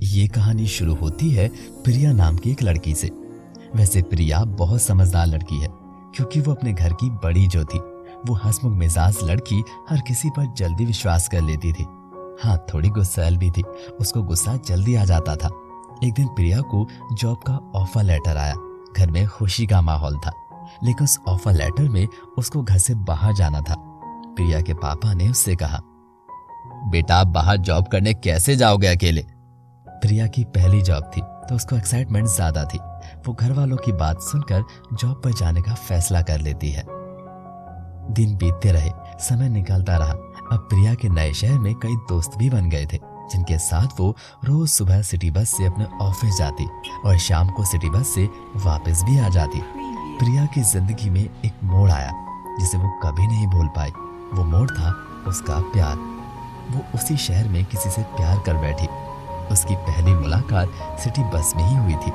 ये कहानी शुरू होती है प्रिया नाम की एक लड़की से। वैसे प्रिया बहुत समझदार लड़की है, क्योंकि वो अपने घर की बड़ी जो थी। वो हंसमुख मिजाज लड़की हर किसी पर जल्दी विश्वास कर लेती थी। हाँ, थोड़ी गुस्सैल भी थी, उसको गुस्सा जल्दी आ जाता था। एक दिन प्रिया को जॉब का ऑफर लेटर आया। घर में खुशी का माहौल था, लेकिन उस ऑफर लेटर में उसको घर से बाहर जाना था। प्रिया के पापा ने उससे कहा, बेटा आप बाहर जॉब करने कैसे जाओगे अकेले? प्रिया की पहली जॉब थी तो उसको एक्साइटमेंट ज्यादा थी। वो घर वालों की बात सुनकर जॉब पर जाने का फैसला कर लेती है। दिन बीतते रहे, समय निकलता रहा। अब प्रिया के नए शहर में कई दोस्त भी बन गए थे, जिनके साथ वो रोज सुबह सिटी बस से अपने ऑफिस जाती और शाम को सिटी बस से वापस भी आ जाती। प्रिया की जिंदगी में एक मोड़ आया जिसे वो कभी नहीं भूल पाई। वो मोड़ था उसका प्यार। वो उसी शहर में किसी से प्यार कर बैठी। उसकी पहली मुलाकात सिटी बस में ही हुई थी।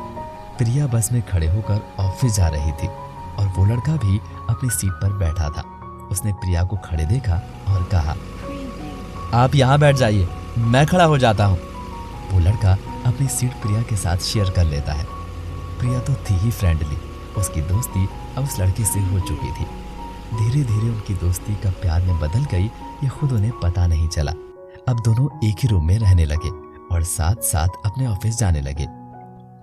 प्रिया बस में खड़े होकर ऑफिस जा रही थी और वो लड़का भी अपनी सीट पर बैठा था। उसने प्रिया को खड़े देखा और कहा, आप यहाँ बैठ जाइए, मैं खड़ा हो जाता हूँ। वो लड़का अपनी सीट प्रिया के साथ शेयर कर लेता है। प्रिया तो थी ही फ्रेंडली, उसकी दोस्ती अब उस लड़के से हो चुकी थी। धीरे धीरे उनकी दोस्ती कब प्यार में बदल गई ये खुद उन्हें पता नहीं चला। अब दोनों एक ही रूम में रहने लगे और साथ साथ अपने ऑफिस जाने लगे।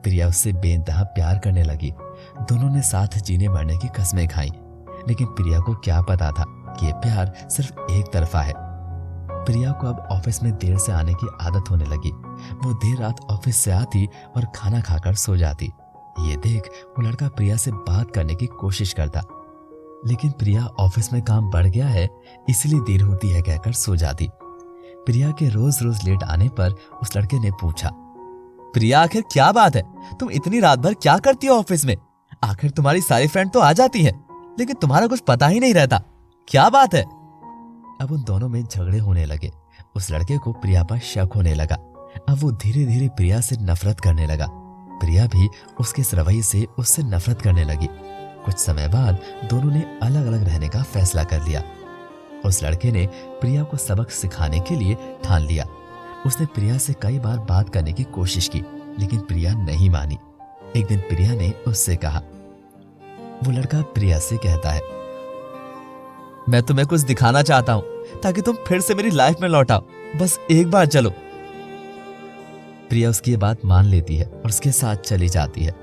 प्रिया उससे बेइंतहा प्यार करने लगी। दोनों ने साथ जीने मरने की कस्में खाई, लेकिन प्रिया को क्या पता था कि ये प्यार सिर्फ एक तरफा है। प्रिया को अब ऑफिस में देर से आने की आदत होने लगी। वो देर रात ऑफिस से आती और खाना खाकर सो जाती। ये देख वो लड़का प्रिया से बात करने की कोशिश करता, लेकिन प्रिया ऑफिस में काम बढ़ गया है इसलिए देर होती है कहकर सो जाती। प्रिया के रोज रोज लेट आने पर उस लड़के ने पूछा, प्रिया आखिर क्या बात है, तुम इतनी रात भर क्या करती हो ऑफिस में? आखिर तुम्हारी सारी फ्रेंड तो आ जाती हैं, लेकिन तुम्हारा कुछ पता ही नहीं रहता, क्या बात है? अब उन दोनों में झगड़े होने लगे। उस लड़के को प्रिया पर शक होने लगा। अब वो धीरे धीरे प्रिया से नफरत करने लगा। प्रिया भी उसके इस रवैये से उससे नफरत करने लगी। कुछ समय बाद दोनों ने अलग अलग रहने का फैसला कर लिया। उस लड़के ने प्रिया को सबक सिखाने के लिए ठान लिया। उसने प्रिया से कई बार बात करने की कोशिश की, लेकिन प्रिया नहीं मानी। एक दिन प्रिया ने उससे कहा, वो लड़का प्रिया से कहता है, मैं तुम्हें कुछ दिखाना चाहता हूं ताकि तुम फिर से मेरी लाइफ में लौट आओ, बस एक बार चलो। प्रिया उसकी ये बात मान लेती है और उसके साथ चली जाती है।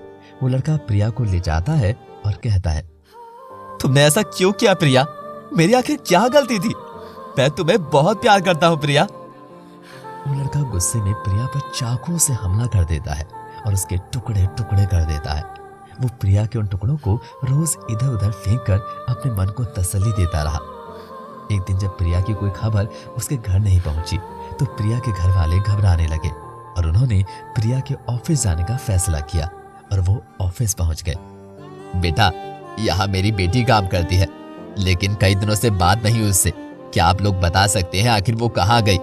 वो लड़का प्रिया को ले जाता है और कहता है, तुमने ऐसा क्यों किया प्रिया? मेरी आखिर क्या गलती थी? मैं तुम्हें बहुत प्यार करता हूं प्रिया। वो लड़का गुस्से में प्रिया पर चाकू से हमला कर देता है और उसके टुकड़े टुकड़े कर देता है। वो प्रिया के उन टुकड़ों को रोज इधर उधर फेंक कर अपने मन को तसल्ली देता रहा। एक दिन जब प्रिया की कोई खबर उसके घर नहीं पहुंची तो प्रिया के घर वाले घबराने लगे और उन्होंने प्रिया के ऑफिस जाने का फैसला किया और वो ऑफिस पहुंच गए। बेटा, यहाँ मेरी बेटी काम करती है, लेकिन कई दिनों से बात नहीं हुई उससे। क्या आप लोग बता सकते हैं आखिर वो कहाँ गई?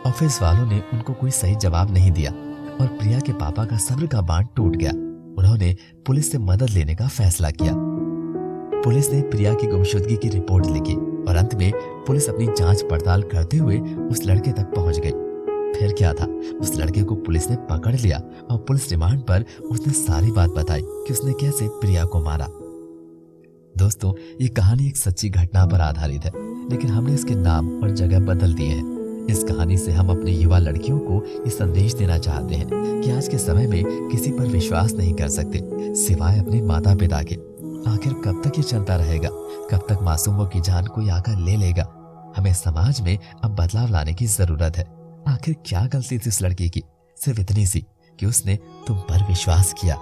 ऑफिस वालों ने उनको कोई सही जवाब नहीं दिया और प्रिया के पापा का सब्र का बांध टूट गया। उन्होंने पुलिस से मदद लेने का फैसला किया। पुलिस ने प्रिया की गुमशुदगी की रिपोर्ट लिखी और अंत में पुलिस अपनी जांच पड़ताल करते हुए उस लड़के तक पहुंच गई। फिर क्या था, उस लड़के को पुलिस ने पकड़ लिया और पुलिस रिमांड पर उसने सारी बात बताई कि उसने कैसे प्रिया को मारा। दोस्तों, ये कहानी एक सच्ची घटना पर आधारित है, लेकिन हमने इसके नाम और जगह बदल दिए हैं। इस कहानी से हम अपने युवा लड़कियों को ये संदेश देना चाहते हैं कि आज के समय में किसी पर विश्वास नहीं कर सकते सिवाय अपने माता पिता के। आखिर कब तक ये चलता रहेगा? कब तक मासूमों की जान कोई आकर ले लेगा? हमें समाज में अब बदलाव लाने की जरूरत है। आखिर क्या गलती थी उस लड़की की? सिर्फ इतनी सी कि उसने तुम पर विश्वास किया।